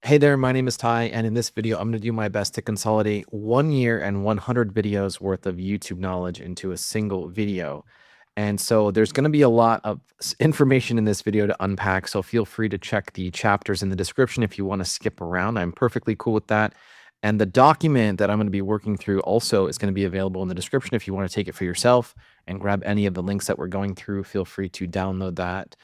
Hey there, my name is Ty, and in this video, I'm going to do my best to consolidate 1 year and 100 videos worth of YouTube knowledge into a single video. And so there's going to be a lot of information in this video to unpack, so feel free to check the chapters in the description if you want to skip around. I'm perfectly cool with that. And the document that I'm going to be working through also is going to be available in the description if you want to take it for yourself and grab any of the links that we're going through. Feel free to download that.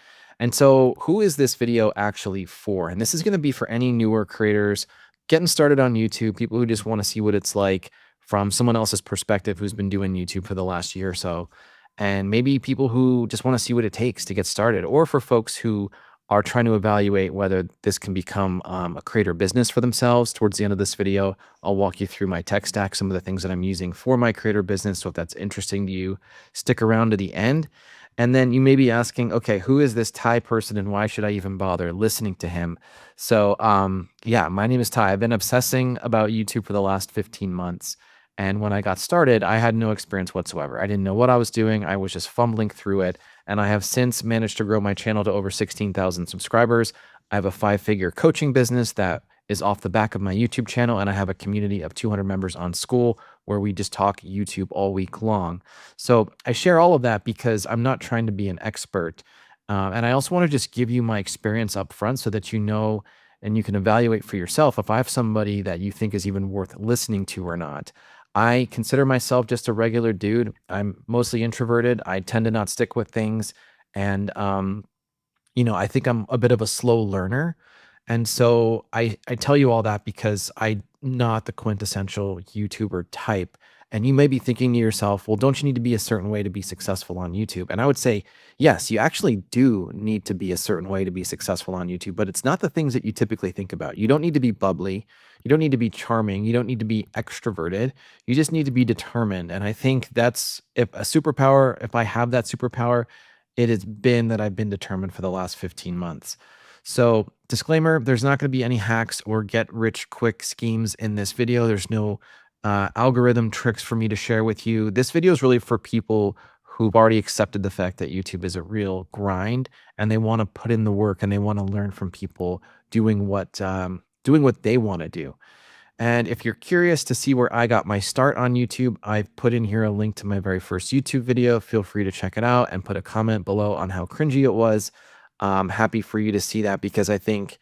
And so who is this video actually for? And this is going to be for any newer creators getting started on YouTube, people who just want to see what it's like from someone else's perspective who's been doing YouTube for the last year or so. And maybe people who just want to see what it takes to get started, or for folks who are trying to evaluate whether this can become a creator business for themselves. Towards the end of this video, I'll walk you through my tech stack, some of the things that I'm using for my creator business. So if that's interesting to you, stick around to the end. And then you may be asking, okay, who is this Ty person and why should I even bother listening to him? So, yeah, my name is Ty. I've been obsessing about YouTube for the last 15 months. And when I got started, I had no experience whatsoever. I didn't know what I was doing. I was just fumbling through it. And I have since managed to grow my channel to over 16,000 subscribers. I have a 5-figure coaching business that is off the back of my YouTube channel. And I have a community of 200 members on School where we just talk YouTube all week long. So I share all of that because I'm not trying to be an expert. And I also want to just give you my experience up front so that you know and you can evaluate for yourself if I have somebody that you think is even worth listening to or not. I consider myself just a regular dude. I'm mostly introverted. I tend to not stick with things. And, I think I'm a bit of a slow learner. And so I tell you all that because I'm not the quintessential YouTuber type. And you may be thinking to yourself, well, don't you need to be a certain way to be successful on YouTube? And I would say, yes, you actually do need to be a certain way to be successful on YouTube, but it's not the things that you typically think about. You don't need to be bubbly. You don't need to be charming. You don't need to be extroverted. You just need to be determined. And I think that's if a superpower, if I have that superpower, it has been that I've been determined for the last 15 months. So, disclaimer, there's not going to be any hacks or get rich quick schemes in this video. There's no algorithm tricks for me to share with you. This video is really for people who've already accepted the fact that YouTube is a real grind and they want to put in the work and they want to learn from people doing what they want to do. And if you're curious to see where I got my start on YouTube, I've put in here a link to my very first YouTube video. Feel free to check it out and put a comment below on how cringy it was. Happy for you to see that because I think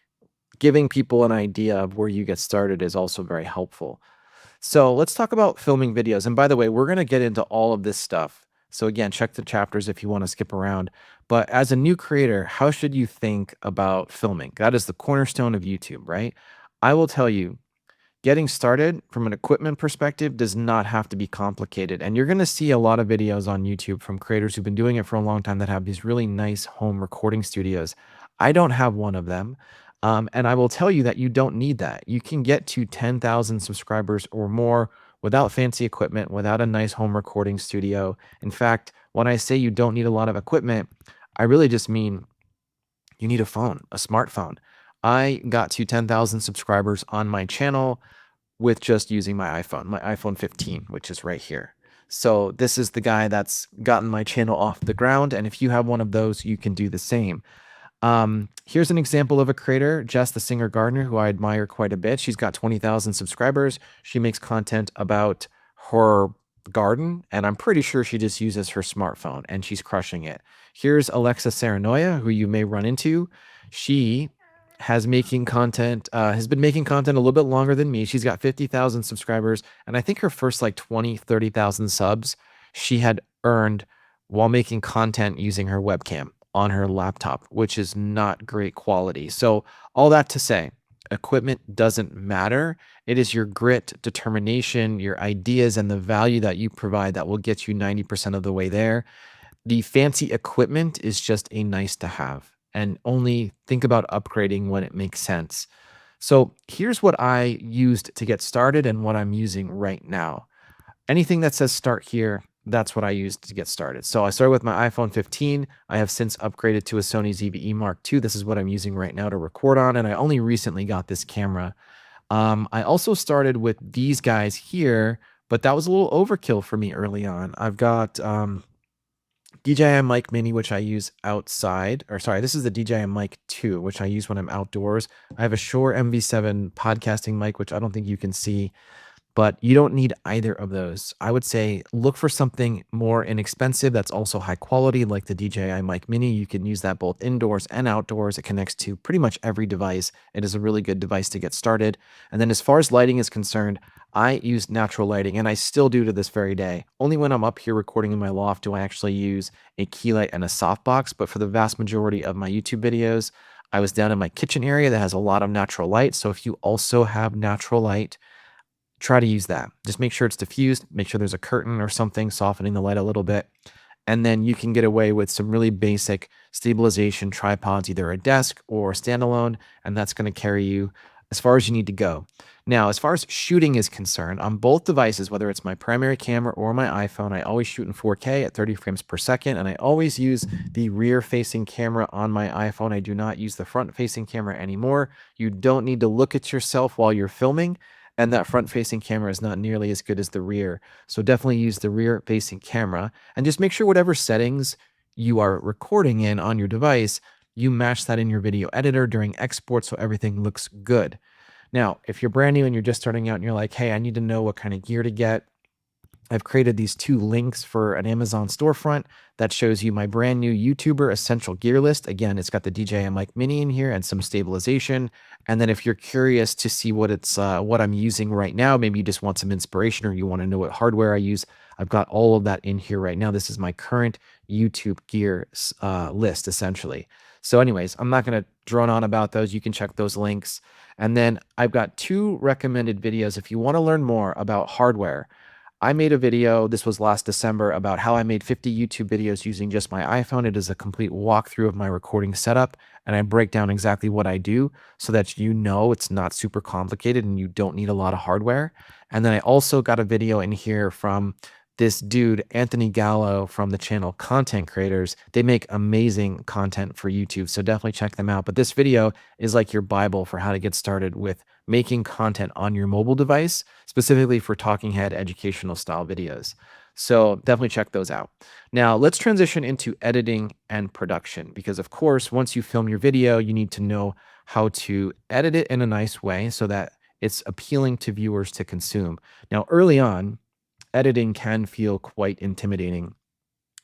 giving people an idea of where you get started is also very helpful. So let's talk about filming videos. And by the way, we're going to get into all of this stuff. So again, check the chapters if you want to skip around. But as a new creator, how should you think about filming? That is the cornerstone of YouTube, right? I will tell you, getting started from an equipment perspective does not have to be complicated. And you're going to see a lot of videos on YouTube from creators who've been doing it for a long time that have these really nice home recording studios. I don't have one of them. And I will tell you that you don't need that. You can get to 10,000 subscribers or more without fancy equipment, without a nice home recording studio. In fact, when I say you don't need a lot of equipment, I really just mean you need a phone, a smartphone. I got to 10,000 subscribers on my channel with just using my iPhone 15, which is right here. So this is the guy that's gotten my channel off the ground. And if you have one of those, you can do the same. Here's an example of a creator, Jess the Singer Gardener, who I admire quite a bit. She's got 20,000 subscribers. She makes content about her garden, and I'm pretty sure she just uses her smartphone, and she's crushing it. Here's Alexa Saranoia, who you may run into. She has been making content a little bit longer than me. She's got 50,000 subscribers, and I think her first like 30,000 subs she had earned while making content using her webcam on her laptop, which is not great quality. So all that to say, equipment doesn't matter. It is your grit, determination, your ideas, and the value that you provide that will get you 90% of the way there. The fancy equipment is just a nice to have, and only think about upgrading when it makes sense. So here's what I used to get started and what I'm using right now. Anything that says start here, that's what I used to get started. So I started with my iPhone 15. I have since upgraded to a Sony ZV-E Mark II. This is what I'm using right now to record on, and I only recently got this camera. I also started with these guys here, but that was a little overkill for me early on. I've got DJI Mic Mini, which I use outside, or sorry, this is the DJI Mic 2, which I use when I'm outdoors. I have a Shure MV7 podcasting mic, which I don't think you can see, but you don't need either of those. I would say look for something more inexpensive that's also high quality, like the DJI Mic Mini. You can use that both indoors and outdoors. It connects to pretty much every device. It is a really good device to get started. And then as far as lighting is concerned, I use natural lighting, and I still do to this very day. Only when I'm up here recording in my loft do I actually use a key light and a softbox. But for the vast majority of my YouTube videos, I was down in my kitchen area that has a lot of natural light. So if you also have natural light, try to use that. Just make sure it's diffused, make sure there's a curtain or something softening the light a little bit. And then you can get away with some really basic stabilization tripods, either a desk or standalone, and that's going to carry you as far as you need to go. Now, as far as shooting is concerned, on both devices, whether it's my primary camera or my iPhone, I always shoot in 4K at 30 frames per second, and I always use the rear-facing camera on my iPhone. I do not use the front-facing camera anymore. You don't need to look at yourself while you're filming, and that front-facing camera is not nearly as good as the rear. So definitely use the rear-facing camera, and just make sure whatever settings you are recording in on your device, you match that in your video editor during export so everything looks good. Now, if you're brand new and you're just starting out and you're like, hey, I need to know what kind of gear to get, I've created these 2 links for an Amazon storefront that shows you my brand new YouTuber essential gear list. Again, it's got the DJI Mic Mini in here and some stabilization. And then if you're curious to see what I'm using right now, maybe you just want some inspiration or you want to know what hardware I use, I've got all of that in here right now. This is my current YouTube gear list, essentially. So anyways, I'm not going to drone on about those. You can check those links. And then I've got 2 recommended videos if you want to learn more about hardware. I made a video, this was last December, about how I made 50 YouTube videos using just my iPhone. It is a complete walkthrough of my recording setup, and I break down exactly what I do so that you know it's not super complicated and you don't need a lot of hardware. And then I also got a video in here from this dude, Anthony Gallo, from the channel Content Creators. They make amazing content for YouTube, so definitely check them out. But this video is like your Bible for how to get started with making content on your mobile device, specifically for talking head educational style videos. So definitely check those out. Now let's transition into editing and production, because of course, once you film your video, you need to know how to edit it in a nice way so that it's appealing to viewers to consume. Now, early on, editing can feel quite intimidating.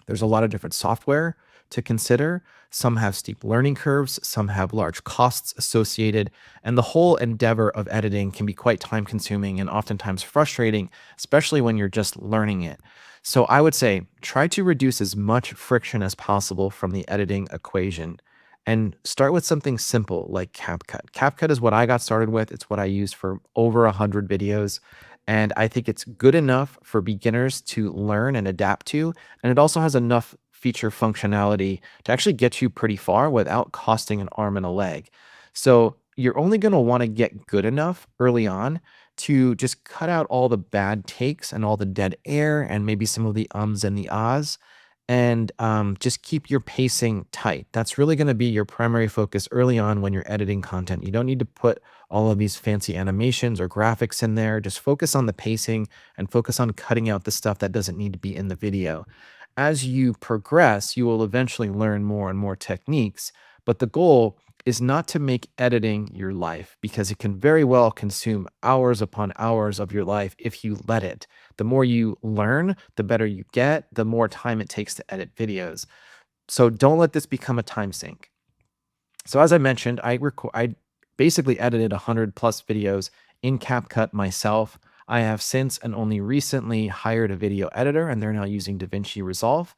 There's a lot of different software to consider. Some have steep learning curves, some have large costs associated, and the whole endeavor of editing can be quite time consuming and oftentimes frustrating, especially when you're just learning it. So I would say try to reduce as much friction as possible from the editing equation and start with something simple like CapCut. CapCut is what I got started with. It's what I used for over 100 videos. And I think it's good enough for beginners to learn and adapt to. And it also has enough feature functionality to actually get you pretty far without costing an arm and a leg. So you're only going to want to get good enough early on to just cut out all the bad takes and all the dead air and maybe some of the ums and the ahs, and just keep your pacing tight. That's really going to be your primary focus early on when you're editing content. You don't need to put all of these fancy animations or graphics in there. Just focus on the pacing and focus on cutting out the stuff that doesn't need to be in the video. As you progress, you will eventually learn more and more techniques, but the goal is not to make editing your life, because it can very well consume hours upon hours of your life if you let it. The more you learn, the better you get, the more time it takes to edit videos. So don't let this become a time sink. So as I mentioned, I basically edited 100 plus videos in CapCut myself. I have since and only recently hired a video editor, and they're now using DaVinci Resolve.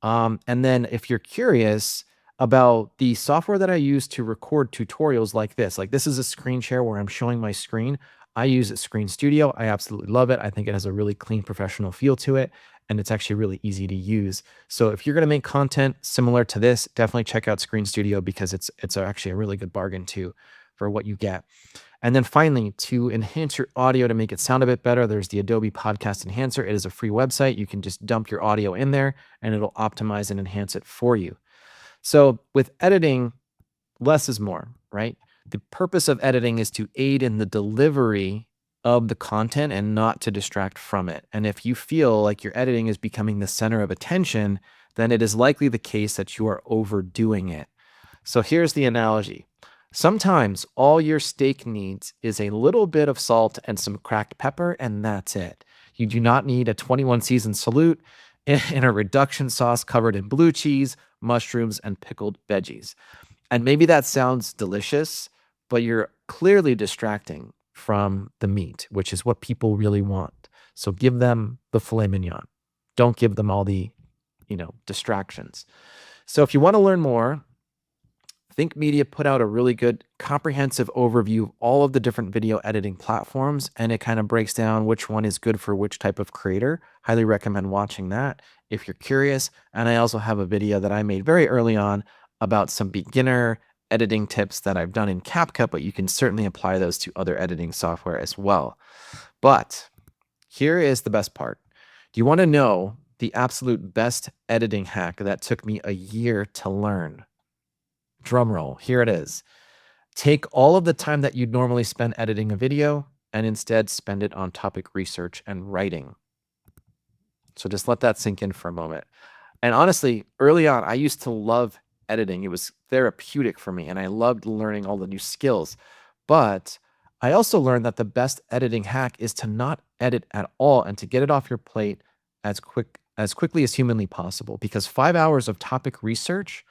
And then if you're curious about the software that I use to record tutorials like this is a screen share where I'm showing my screen. I use Screen Studio. I absolutely love it. I think it has a really clean professional feel to it, and it's actually really easy to use. So if you're going to make content similar to this, definitely check out Screen Studio, because it's actually a really good bargain too for what you get. And then finally, to enhance your audio to make it sound a bit better, there's the Adobe Podcast Enhancer. It is a free website. You can just dump your audio in there and it'll optimize and enhance it for you. So with editing, less is more, right? The purpose of editing is to aid in the delivery of the content and not to distract from it. And if you feel like your editing is becoming the center of attention, then it is likely the case that you are overdoing it. So here's the analogy. Sometimes all your steak needs is a little bit of salt and some cracked pepper, and that's it. You do not need a 21 season salute in a reduction sauce covered in blue cheese, mushrooms, and pickled veggies. And maybe that sounds delicious, but you're clearly distracting from the meat, which is what people really want. So give them the filet mignon. Don't give them all the, distractions. So if you want to learn more, Think Media put out a really good comprehensive overview of all of the different video editing platforms, and it kind of breaks down which one is good for which type of creator. Highly recommend watching that if you're curious. And I also have a video that I made very early on about some beginner editing tips that I've done in CapCut, but you can certainly apply those to other editing software as well. But here is the best part. Do you want to know the absolute best editing hack that took me a year to learn? Drum roll, here it is. Take all of the time that you'd normally spend editing a video and instead spend it on topic research and writing. So just let that sink in for a moment. And honestly, early on, I used to love editing. It was therapeutic for me, and I loved learning all the new skills. But I also learned that the best editing hack is to not edit at all and to get it off your plate as quickly as humanly possible, because 5 hours of topic research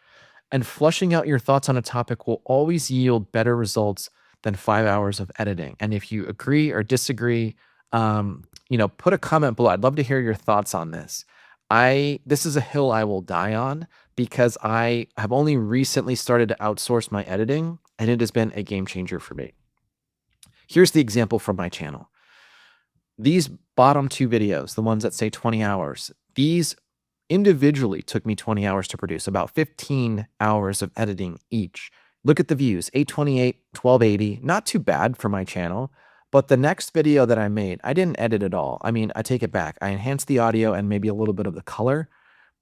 and flushing out your thoughts on a topic will always yield better results than 5 hours of editing. And if you agree or disagree, put a comment below. I'd love to hear your thoughts on this. This is a hill I will die on because I have only recently started to outsource my editing, and it has been a game changer for me. Here's the example from my channel. These bottom two videos, the ones that say 20 hours, these individually took me 20 hours to produce, about 15 hours of editing each. Look at the views, 828, 1280, not too bad for my channel. But the next video that I made, I didn't edit at all. I mean, I take it back. I enhanced the audio and maybe a little bit of the color,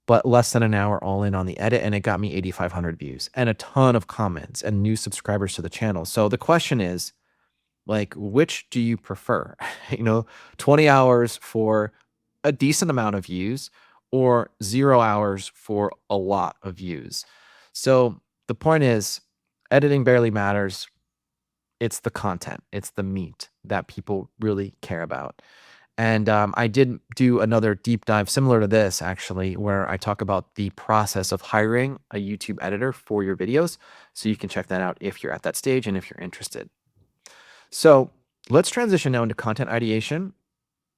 but less than an hour all in on the edit, and it got me 8,500 views and a ton of comments and new subscribers to the channel. So the question is, which do you prefer? 20 hours for a decent amount of views or 0 hours for a lot of views? So the point is, editing barely matters. It's the content, it's the meat that people really care about. And I did do another deep dive similar to this, actually, where I talk about the process of hiring a YouTube editor for your videos. So you can check that out if you're at that stage and if you're interested. So let's transition now into content ideation.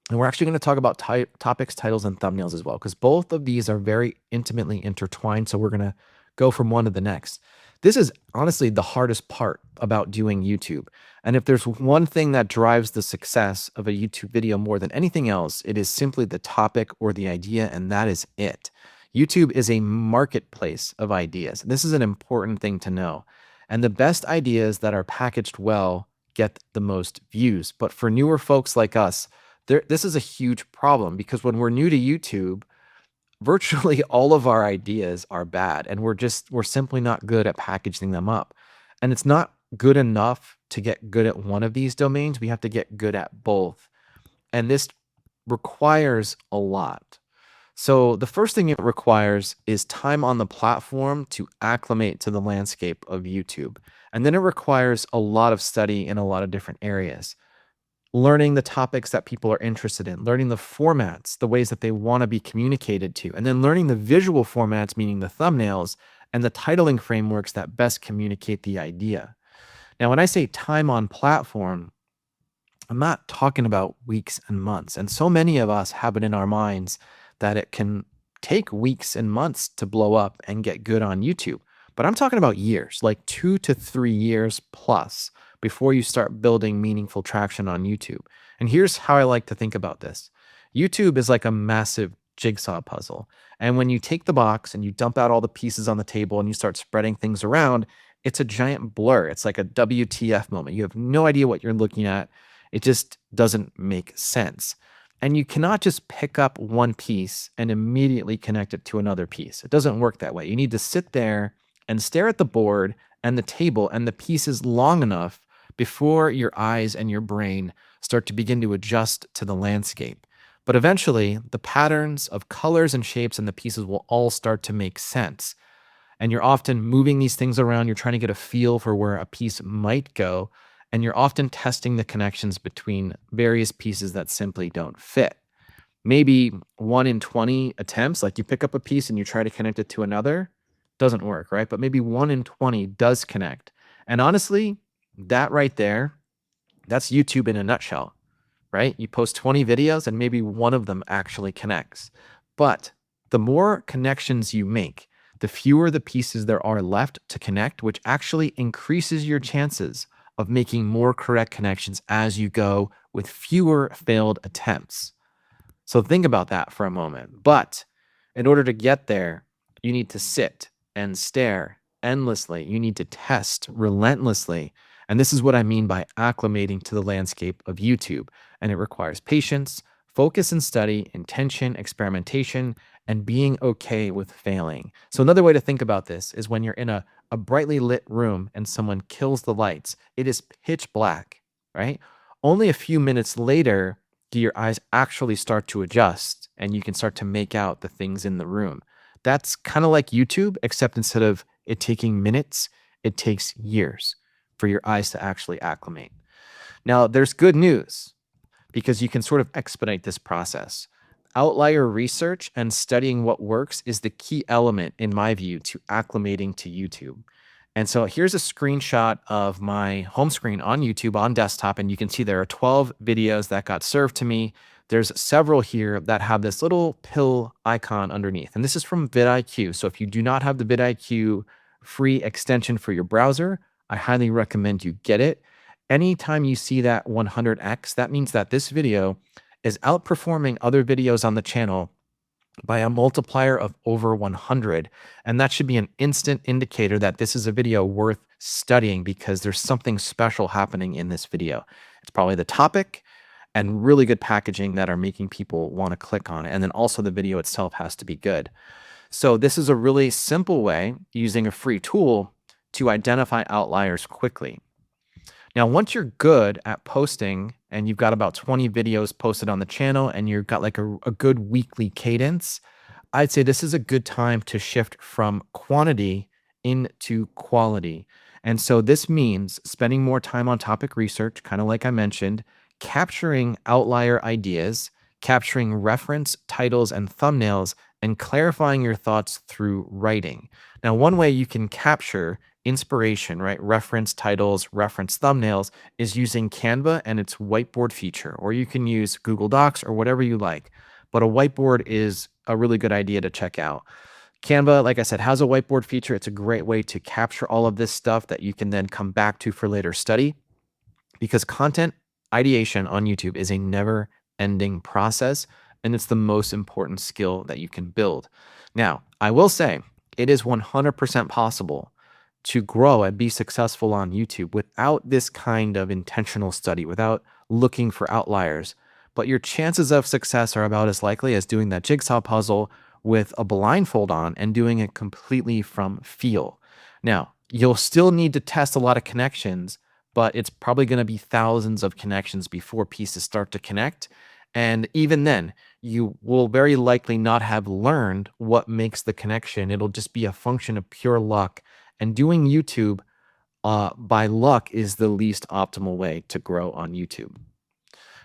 And we're actually going to talk about topics, titles, and thumbnails as well, because both of these are very intimately intertwined. So we're going to go from one to the next. This is honestly the hardest part about doing YouTube. And if there's one thing that drives the success of a YouTube video more than anything else, it is simply the topic or the idea, and that is it. YouTube is a marketplace of ideas. This is an important thing to know. And the best ideas that are packaged well get the most views. But for newer folks like us, this is a huge problem, because when we're new to YouTube, virtually all of our ideas are bad, and we're simply not good at packaging them up. And it's not good enough to get good at one of these domains. We have to get good at both. And this requires a lot. So the first thing it requires is time on the platform to acclimate to the landscape of YouTube. And then it requires a lot of study in a lot of different areas. Learning the topics that people are interested in, learning the formats, the ways that they want to be communicated to, and then learning the visual formats, meaning the thumbnails, and the titling frameworks that best communicate the idea. Now, when I say time on platform, I'm not talking about weeks and months. And so many of us have it in our minds that it can take weeks and months to blow up and get good on YouTube. But I'm talking about years, like 2 to 3 years plus, before you start building meaningful traction on YouTube. And here's how I like to think about this. YouTube is like a massive jigsaw puzzle. And when you take the box and you dump out all the pieces on the table and you start spreading things around, it's a giant blur. It's like a WTF moment. You have no idea what you're looking at. It just doesn't make sense. And you cannot just pick up one piece and immediately connect it to another piece. It doesn't work that way. You need to sit there and stare at the board and the table and the pieces long enough before your eyes and your brain start to begin to adjust to the landscape. But eventually, the patterns of colors and shapes and the pieces will all start to make sense. And you're often moving these things around. You're trying to get a feel for where a piece might go. And you're often testing the connections between various pieces that simply don't fit. Maybe 1 in 20 attempts, like you pick up a piece and you try to connect it to another, doesn't work, right? But maybe 1 in 20 does connect. And honestly, that right there, that's YouTube in a nutshell, right? You post 20 videos and maybe one of them actually connects. But the more connections you make, the fewer the pieces there are left to connect, which actually increases your chances of making more correct connections as you go with fewer failed attempts. So think about that for a moment. But in order to get there, you need to sit and stare endlessly. You need to test relentlessly. And this is what I mean by acclimating to the landscape of YouTube. And it requires patience, focus and study, intention, experimentation, and being okay with failing. So, another way to think about this is when you're in a brightly lit room and someone kills the lights, it is pitch black, right? Only a few minutes later, do your eyes actually start to adjust and you can start to make out the things in the room. That's kind of like YouTube, except instead of it taking minutes, it takes years for your eyes to actually acclimate. Now, there's good news because you can sort of expedite this process. Outlier research and studying what works is the key element, in my view, to acclimating to YouTube. And so here's a screenshot of my home screen on YouTube on desktop, and you can see there are 12 videos that got served to me. There's several here that have this little pill icon underneath, and this is from vidIQ. So if you do not have the vidIQ free extension for your browser, I highly recommend you get it. Anytime you see that 100x, that means that this video is outperforming other videos on the channel by a multiplier of over 100. And that should be an instant indicator that this is a video worth studying because there's something special happening in this video. It's probably the topic and really good packaging that are making people want to click on it. And then also the video itself has to be good. So this is a really simple way using a free tool to identify outliers quickly. Now, once you're good at posting and you've got about 20 videos posted on the channel and you've got like a good weekly cadence, I'd say this is a good time to shift from quantity into quality. And so this means spending more time on topic research, kind of like I mentioned, capturing outlier ideas, capturing reference titles and thumbnails, and clarifying your thoughts through writing. Now, one way you can capture inspiration, right? Reference titles, reference thumbnails is using Canva and its whiteboard feature, or you can use Google Docs or whatever you like. But a whiteboard is a really good idea to check out. Canva, like I said, has a whiteboard feature. It's a great way to capture all of this stuff that you can then come back to for later study because content ideation on YouTube is a never ending process and it's the most important skill that you can build. Now, I will say it is 100% possible to grow and be successful on YouTube without this kind of intentional study, without looking for outliers. But your chances of success are about as likely as doing that jigsaw puzzle with a blindfold on and doing it completely from feel. Now, you'll still need to test a lot of connections, but it's probably going to be thousands of connections before pieces start to connect. And even then, you will very likely not have learned what makes the connection. It'll just be a function of pure luck. And doing YouTube by luck is the least optimal way to grow on YouTube.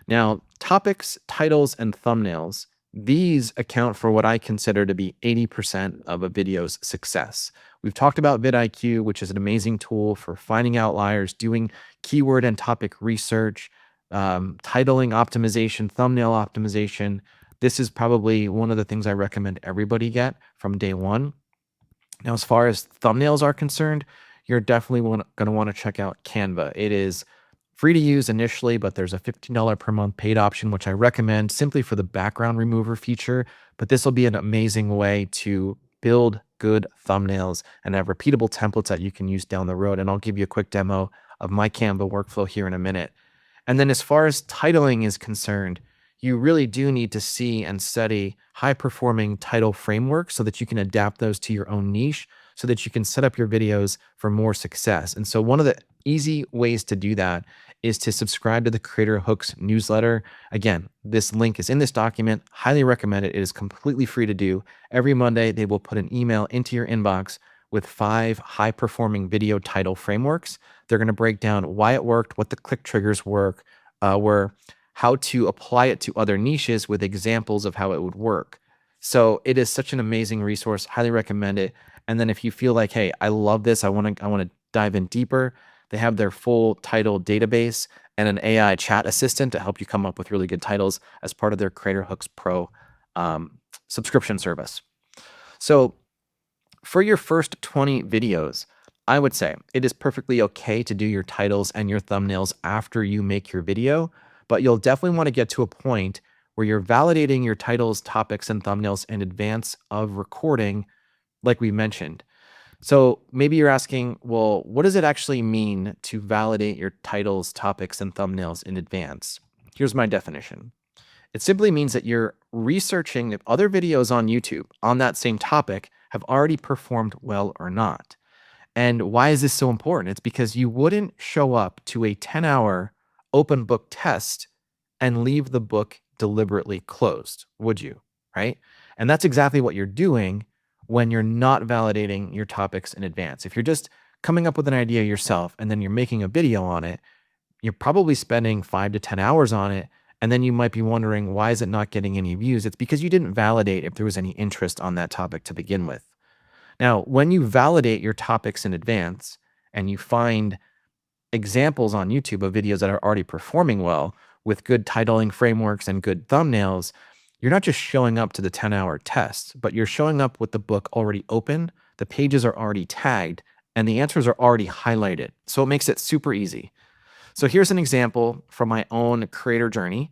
Now, topics, titles, and thumbnails, these account for what I consider to be 80% of a video's success. We've talked about vidIQ, which is an amazing tool for finding outliers, doing keyword and topic research, titling optimization, thumbnail optimization. This is probably one of the things I recommend everybody get from day one. Now, as far as thumbnails are concerned, you're definitely going to want to check out Canva. It is free to use initially, but there's a $15 per month paid option, which I recommend simply for the background remover feature. But this will be an amazing way to build good thumbnails and have repeatable templates that you can use down the road. And I'll give you a quick demo of my Canva workflow here in a minute. And then as far as titling is concerned, you really do need to see and study high performing title frameworks so that you can adapt those to your own niche. so that you can set up your videos for more success. And so one of the easy ways to do that is to subscribe to the Creator Hooks newsletter. Again, this link is in this document. Highly recommend it. It is completely free to do. Every Monday, they will put an email into your inbox with 5 high performing video title frameworks. They're going to break down why it worked, what the click triggers were, how to apply it to other niches with examples of how it would work. So it is such an amazing resource. Highly recommend it. And then if you feel like, hey, I love this, I want to dive in deeper, they have their full title database and an AI chat assistant to help you come up with really good titles as part of their Creator Hooks Pro subscription service. So for your first 20 videos, I would say it is perfectly okay to do your titles and your thumbnails after you make your video, but you'll definitely want to get to a point where you're validating your titles, topics, and thumbnails in advance of recording, like we mentioned. So maybe you're asking, well, what does it actually mean to validate your titles, topics, and thumbnails in advance? Here's my definition. It simply means that you're researching if other videos on YouTube on that same topic have already performed well or not. And why is this so important? It's because you wouldn't show up to a 10-hour open book test and leave the book deliberately closed, would you? Right? And that's exactly what you're doing when you're not validating your topics in advance. If you're just coming up with an idea yourself and then you're making a video on it, you're probably spending 5 to 10 hours on it. And then you might be wondering, why is it not getting any views? It's because you didn't validate if there was any interest on that topic to begin with. Now, when you validate your topics in advance and you find examples on YouTube of videos that are already performing well with good titling frameworks and good thumbnails, you're not just showing up to the 10-hour test, but you're showing up with the book already open, the pages are already tagged, and the answers are already highlighted. So it makes it super easy. So here's an example from my own creator journey.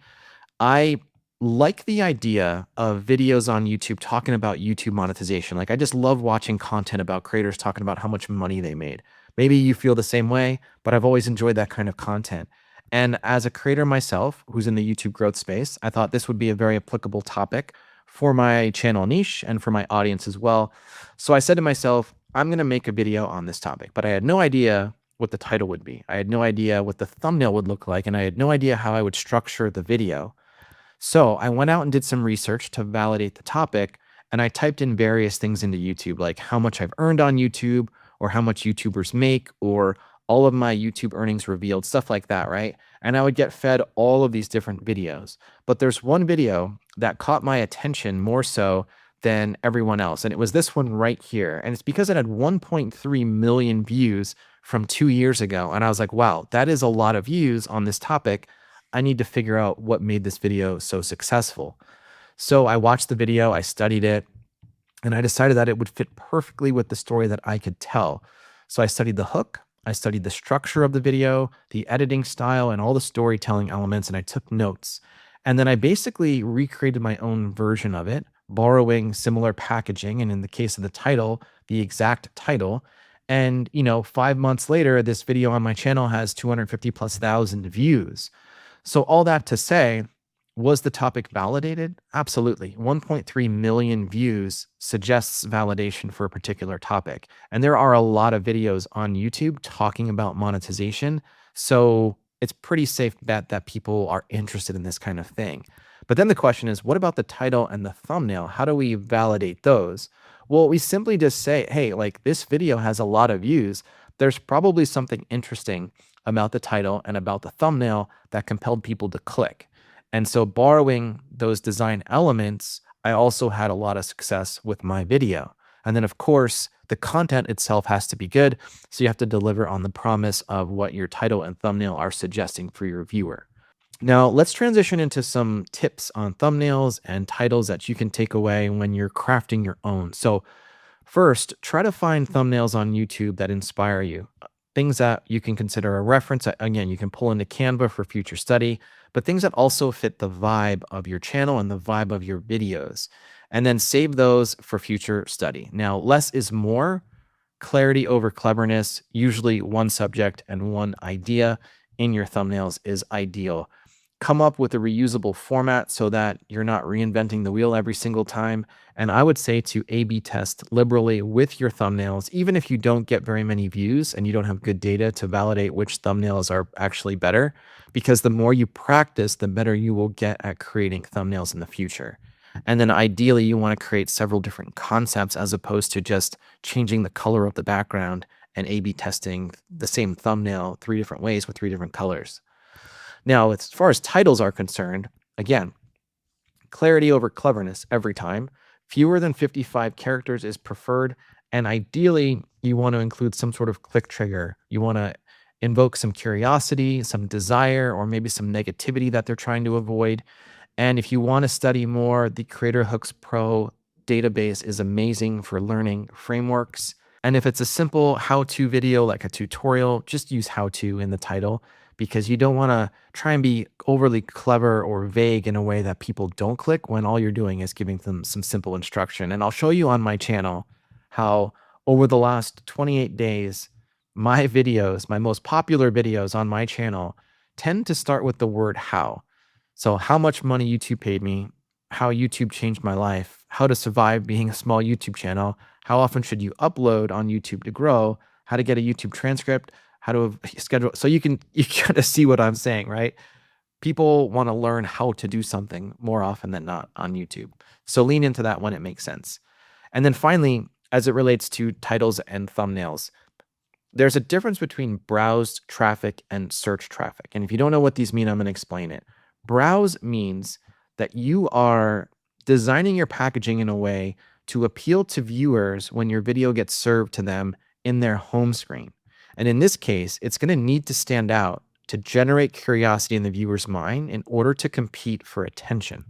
I like the idea of videos on YouTube talking about YouTube monetization. Like, I just love watching content about creators talking about how much money they made. Maybe you feel the same way, but I've always enjoyed that kind of content. And as a creator myself, who's in the YouTube growth space, I thought this would be a very applicable topic for my channel niche and for my audience as well. So I said to myself, I'm going to make a video on this topic, but I had no idea what the title would be. I had no idea what the thumbnail would look like, and I had no idea how I would structure the video. So I went out and did some research to validate the topic, and I typed in various things into YouTube, like how much I've earned on YouTube, or how much YouTubers make, or all of my YouTube earnings revealed, stuff like that, right? And I would get fed all of these different videos. But there's one video that caught my attention more so than everyone else, and it was this one right here. And it's because it had 1.3 million views from 2 years ago. And I was like, wow, that is a lot of views on this topic. I need to figure out what made this video so successful. So I watched the video, I studied it, and I decided that it would fit perfectly with the story that I could tell. So I studied the hook, I studied the structure of the video, the editing style, and all the storytelling elements, and I took notes. And then I basically recreated my own version of it, borrowing similar packaging, and in the case of the title, the exact title. And, 5 months later, this video on my channel has 250 plus thousand views. So all that to say, was the topic validated? Absolutely. 1.3 million views suggests validation for a particular topic. And there are a lot of videos on YouTube talking about monetization. So it's pretty safe bet that people are interested in this kind of thing. But then the question is, what about the title and the thumbnail? How do we validate those? Well, we simply just say, hey, like, this video has a lot of views. There's probably something interesting about the title and about the thumbnail that compelled people to click. And so borrowing those design elements, I also had a lot of success with my video. And then, of course, the content itself has to be good. So you have to deliver on the promise of what your title and thumbnail are suggesting for your viewer. Now, let's transition into some tips on thumbnails and titles that you can take away when you're crafting your own. So first, try to find thumbnails on YouTube that inspire you. Things that you can consider a reference. Again, you can pull into Canva for future study, but things that also fit the vibe of your channel and the vibe of your videos. And then save those for future study. Now, less is more. Clarity over cleverness. Usually one subject and one idea in your thumbnails is ideal. come up with a reusable format so that you're not reinventing the wheel every single time. And I would say to A/B test liberally with your thumbnails, even if you don't get very many views and you don't have good data to validate which thumbnails are actually better, because the more you practice, the better you will get at creating thumbnails in the future. And then ideally, you want to create several different concepts as opposed to just changing the color of the background and A/B testing the same thumbnail 3 different ways with 3 different colors. Now, as far as titles are concerned, again, clarity over cleverness every time. Fewer than 55 characters is preferred. And ideally, you want to include some sort of click trigger. You want to invoke some curiosity, some desire, or maybe some negativity that they're trying to avoid. And if you want to study more, the Creator Hooks Pro database is amazing for learning frameworks. And if it's a simple how-to video like a tutorial, just use how-to in the title because you don't want to try and be overly clever or vague in a way that people don't click when all you're doing is giving them some simple instruction. And I'll show you on my channel how over the last 28 days, my videos, my most popular videos on my channel tend to start with the word how. So, how much money YouTube paid me, how YouTube changed my life, how to survive being a small YouTube channel, how often should you upload on YouTube to grow, how to get a YouTube transcript, how to schedule. So you kind of see what I'm saying, right? People want to learn how to do something more often than not on YouTube. So lean into that when it makes sense. And then finally, as it relates to titles and thumbnails, there's a difference between browse traffic and search traffic. And if you don't know what these mean, I'm going to explain it. Browse means that you are designing your packaging in a way to appeal to viewers when your video gets served to them in their home screen. And in this case, it's going to need to stand out to generate curiosity in the viewer's mind in order to compete for attention.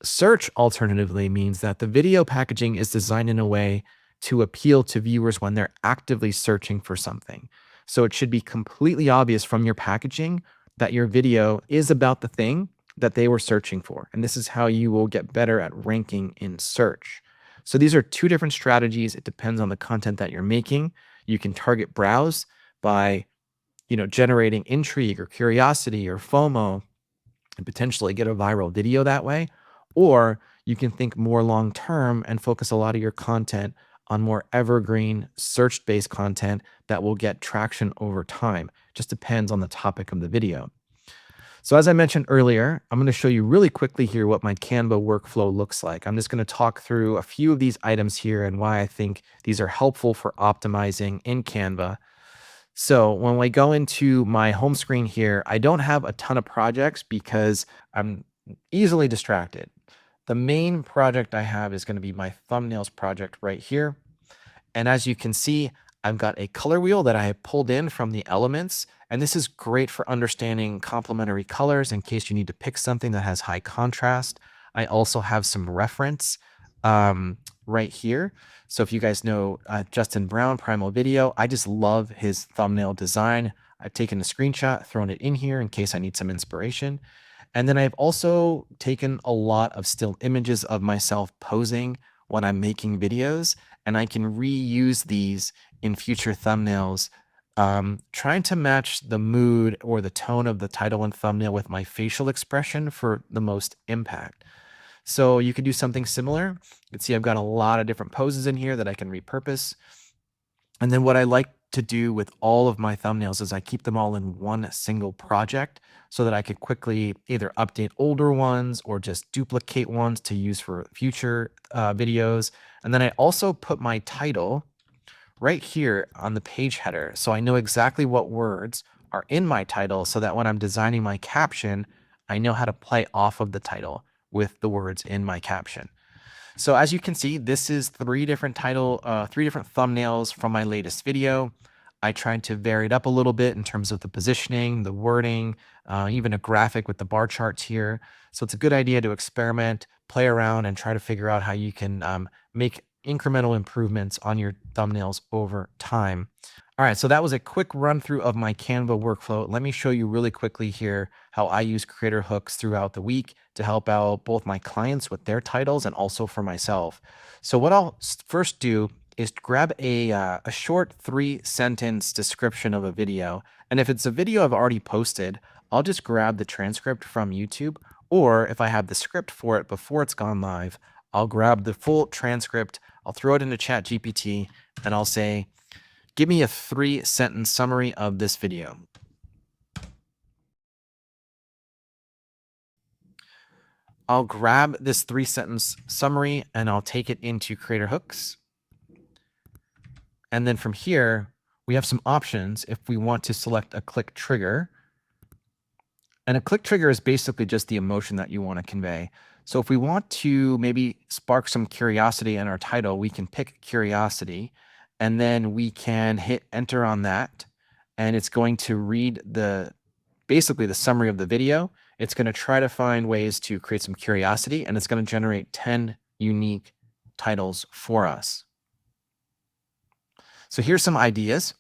Search, alternatively, means that the video packaging is designed in a way to appeal to viewers when they're actively searching for something. So it should be completely obvious from your packaging that your video is about the thing that they were searching for. And this is how you will get better at ranking in search. So these are 2 different strategies. It depends on the content that you're making. You can target browse by, generating intrigue or curiosity or FOMO and potentially get a viral video that way. Or you can think more long term and focus a lot of your content on more evergreen search based content that will get traction over time. Just depends on the topic of the video. So, as I mentioned earlier, I'm going to show you really quickly here what my Canva workflow looks like. I'm just going to talk through a few of these items here and why I think these are helpful for optimizing in Canva. So when we go into my home screen here, I don't have a ton of projects because I'm easily distracted. The main project I have is going to be my thumbnails project right here. And as you can see, I've got a color wheel that I have pulled in from the elements. And this is great for understanding complementary colors in case you need to pick something that has high contrast. I also have some reference right here. So if you guys know Justin Brown, Primal Video, I just love his thumbnail design. I've taken a screenshot, thrown it in here in case I need some inspiration. And then I've also taken a lot of still images of myself posing when I'm making videos, and I can reuse these in future thumbnails, trying to match the mood or the tone of the title and thumbnail with my facial expression for the most impact. So you can do something similar. You can see I've got a lot of different poses in here that I can repurpose. And then what I like to do with all of my thumbnails is I keep them all in one single project so that I could quickly either update older ones or just duplicate ones to use for future videos. And then I also put my title right here on the page header. So I know exactly what words are in my title so that when I'm designing my caption, I know how to play off of the title with the words in my caption. So as you can see, this is 3 different thumbnails from my latest video. I tried to vary it up a little bit in terms of the positioning, the wording, even a graphic with the bar charts here. So it's a good idea to experiment, play around, and try to figure out how you can make incremental improvements on your thumbnails over time. All right, so that was a quick run through of my Canva workflow. Let me show you really quickly here how I use creator hooks throughout the week to help out both my clients with their titles and also for myself. So what I'll first do is grab a short 3-sentence description of a video. And if it's a video I've already posted, I'll just grab the transcript from YouTube, or if I have the script for it before it's gone live, I'll grab the full transcript, I'll throw it into ChatGPT, and I'll say, give me a 3-sentence summary of this video. I'll grab this 3-sentence summary and I'll take it into Creator Hooks. And then from here, we have some options if we want to select a click trigger. And a click trigger is basically just the emotion that you want to convey. So if we want to maybe spark some curiosity in our title, we can pick curiosity and then we can hit enter on that. And it's going to read basically the summary of the video. It's going to try to find ways to create some curiosity, and it's going to generate 10 unique titles for us. So here's some ideas.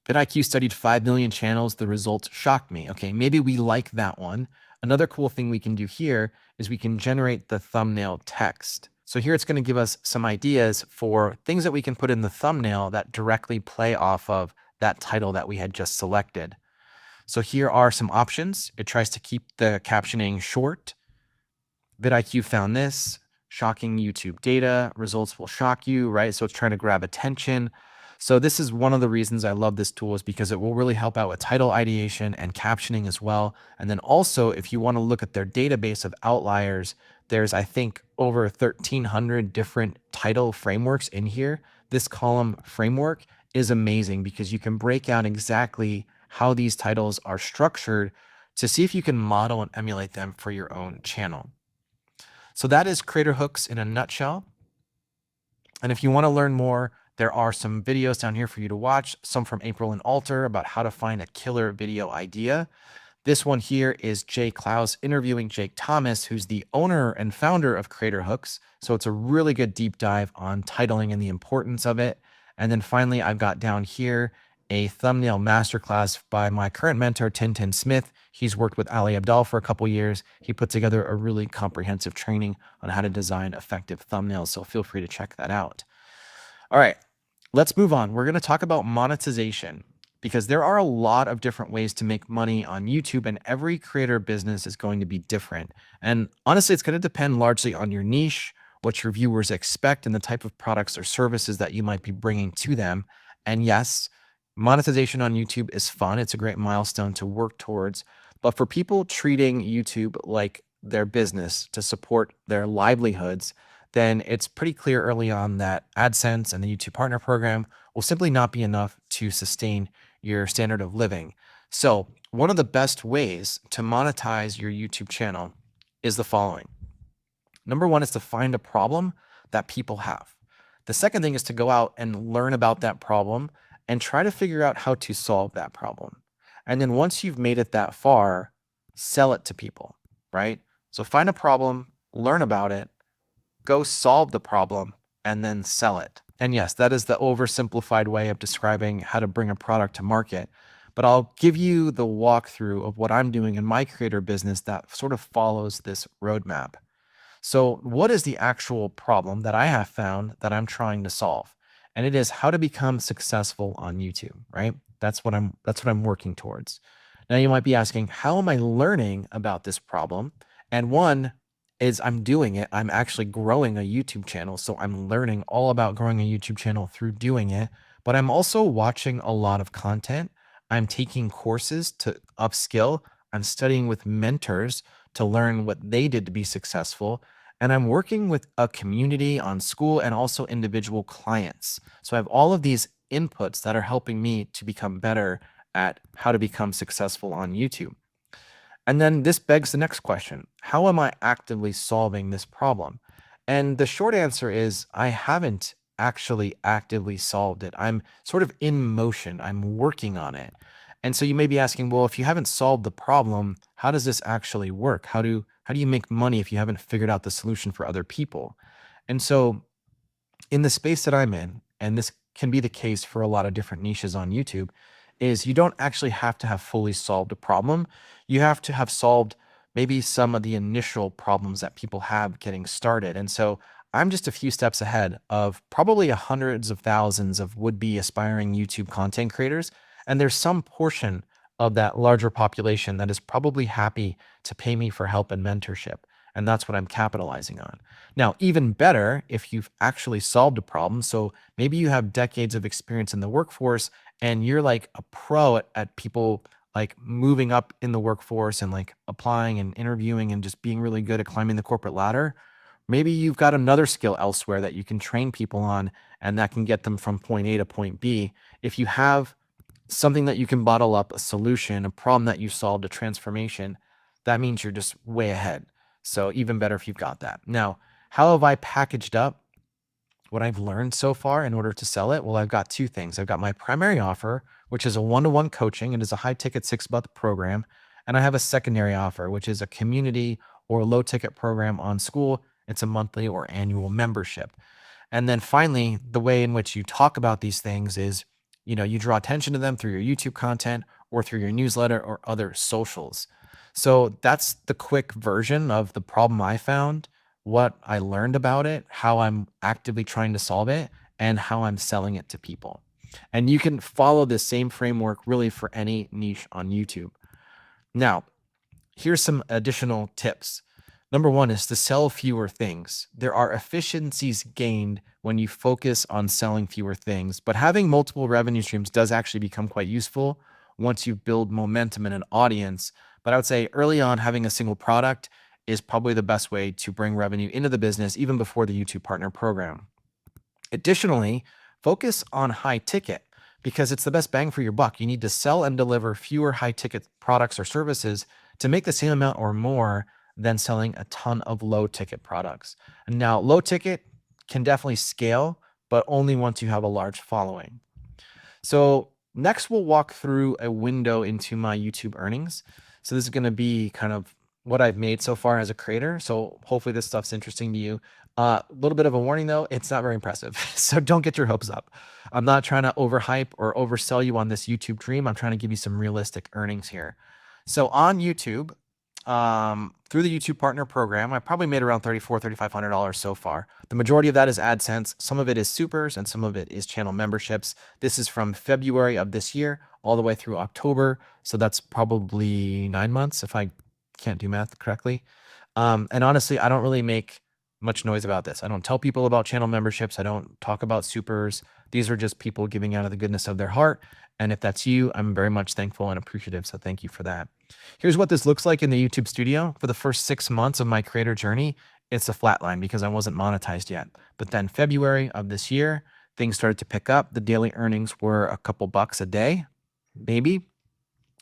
vidIQ studied 5 million channels. The results shocked me. Okay, maybe we like that one. Another cool thing we can do here is we can generate the thumbnail text. So here it's going to give us some ideas for things that we can put in the thumbnail that directly play off of that title that we had just selected. So here are some options. It tries to keep the captioning short. vidIQ found this. Shocking YouTube data. Results will shock you, right? So it's trying to grab attention. So this is one of the reasons I love this tool, is because it will really help out with title ideation and captioning as well. And then also, if you want to look at their database of outliers, there's, I think, over 1,300 different title frameworks in here. This column framework is amazing because you can break out exactly how these titles are structured to see if you can model and emulate them for your own channel. So that is Creator Hooks in a nutshell. And if you want to learn more, there are some videos down here for you to watch, some from April and Alter about how to find a killer video idea. This one here is Jay Klaus interviewing Jake Thomas, who's the owner and founder of Creator Hooks. So it's a really good deep dive on titling and the importance of it. And then finally, I've got down here a thumbnail masterclass by my current mentor, Tintin Smith. He's worked with Ali Abdaal for a couple years. He put together a really comprehensive training on how to design effective thumbnails. So feel free to check that out. All right, let's move on. We're going to talk about monetization, because there are a lot of different ways to make money on YouTube, and every creator business is going to be different. And honestly, it's going to depend largely on your niche, what your viewers expect, and the type of products or services that you might be bringing to them. And yes, monetization on YouTube is fun. It's a great milestone to work towards. But for people treating YouTube like their business to support their livelihoods, then it's pretty clear early on that AdSense and the YouTube Partner Program will simply not be enough to sustain your standard of living. So one of the best ways to monetize your YouTube channel is the following. Number one is to find a problem that people have. The second thing is to go out and learn about that problem and try to figure out how to solve that problem. And then once you've made it that far, sell it to people, right? So find a problem, learn about it, go solve the problem, and then sell it. And yes, that is the oversimplified way of describing how to bring a product to market. But I'll give you the walkthrough of what I'm doing in my creator business that sort of follows this roadmap. So what is the actual problem that I have found that I'm trying to solve? And it is how to become successful on YouTube, right? That's what I'm working towards. Now you might be asking, how am I learning about this problem? And one is I'm doing it. I'm actually growing a YouTube channel. So I'm learning all about growing a YouTube channel through doing it. But I'm also watching a lot of content. I'm taking courses to upskill. I'm studying with mentors to learn what they did to be successful. And I'm working with a community on school and also individual clients. So I have all of these inputs that are helping me to become better at how to become successful on YouTube. And then this begs the next question. How am I actively solving this problem? And the short answer is I haven't actually actively solved it. I'm sort of in motion. I'm working on it. And so you may be asking, well, if you haven't solved the problem, how does this actually work? How do you make money if you haven't figured out the solution for other people? And so in the space that I'm in, and this can be the case for a lot of different niches on YouTube, is you don't actually have to have fully solved a problem. You have to have solved maybe some of the initial problems that people have getting started. And so I'm just a few steps ahead of probably hundreds of thousands of would-be aspiring YouTube content creators. And there's some portion of that larger population that is probably happy to pay me for help and mentorship. And that's what I'm capitalizing on. Now, even better if you've actually solved a problem. So maybe you have decades of experience in the workforce and you're like a pro at people like moving up in the workforce and like applying and interviewing and just being really good at climbing the corporate ladder. Maybe you've got another skill elsewhere that you can train people on and that can get them from point A to point B. If you have something that you can bottle up, a solution, a problem that you solved, a transformation, that means you're just way ahead. So even better if you've got that. Now, how have I packaged up what I've learned so far in order to sell it? Well, I've got two things. I've got my primary offer, which is a one-to-one coaching. It is a high-ticket 6-month program. And I have a secondary offer, which is a community or low-ticket program on school. It's a monthly or annual membership. And then finally, the way in which you talk about these things is, you draw attention to them through your YouTube content or through your newsletter or other socials. So that's the quick version of the problem I found, what I learned about it, how I'm actively trying to solve it, and how I'm selling it to people. And you can follow this same framework really for any niche on YouTube. Now, here's some additional tips. Number one is to sell fewer things. There are efficiencies gained when you focus on selling fewer things, but having multiple revenue streams does actually become quite useful once you build momentum in an audience. But I would say early on, having a single product is probably the best way to bring revenue into the business, even before the YouTube Partner Program. Additionally, focus on high ticket because it's the best bang for your buck. You need to sell and deliver fewer high ticket products or services to make the same amount or more than selling a ton of low ticket products. And now, low ticket can definitely scale, but only once you have a large following. So next we'll walk through a window into my YouTube earnings. So this is going to be kind of what I've made so far as a creator. So hopefully this stuff's interesting to you. A little bit of a warning though, it's not very impressive. So don't get your hopes up. I'm not trying to overhype or oversell you on this YouTube dream. I'm trying to give you some realistic earnings here. So on YouTube, through the YouTube Partner Program, I probably made around $3,400-$3,500 so far. The majority of that is AdSense. Some of it is supers and some of it is channel memberships. This is from February of this year all the way through October. So that's probably 9 months if I can't do math correctly. And honestly, I don't really make much noise about this. I don't tell people about channel memberships. I don't talk about supers. These are just people giving out of the goodness of their heart. And if that's you, I'm very much thankful and appreciative. So thank you for that. Here's what this looks like in the YouTube studio. For the first 6 months of my creator journey, it's a flat line because I wasn't monetized yet. But then February of this year, things started to pick up. The daily earnings were a couple bucks a day, maybe.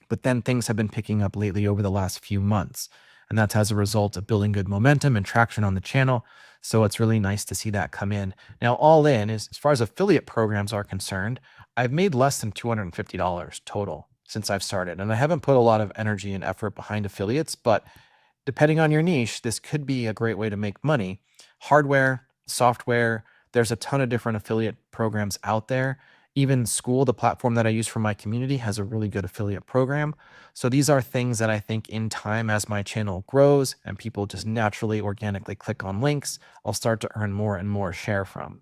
But then things have been picking up lately over the last few months. And that's as a result of building good momentum and traction on the channel. So it's really nice to see that come in. Now, all in, as far as affiliate programs are concerned, I've made less than $250 total since I've started. And I haven't put a lot of energy and effort behind affiliates, but depending on your niche, this could be a great way to make money. Hardware, software, there's a ton of different affiliate programs out there. Even School, the platform that I use for my community, has a really good affiliate program. So these are things that I think in time, as my channel grows and people just naturally, organically click on links, I'll start to earn more and more share from.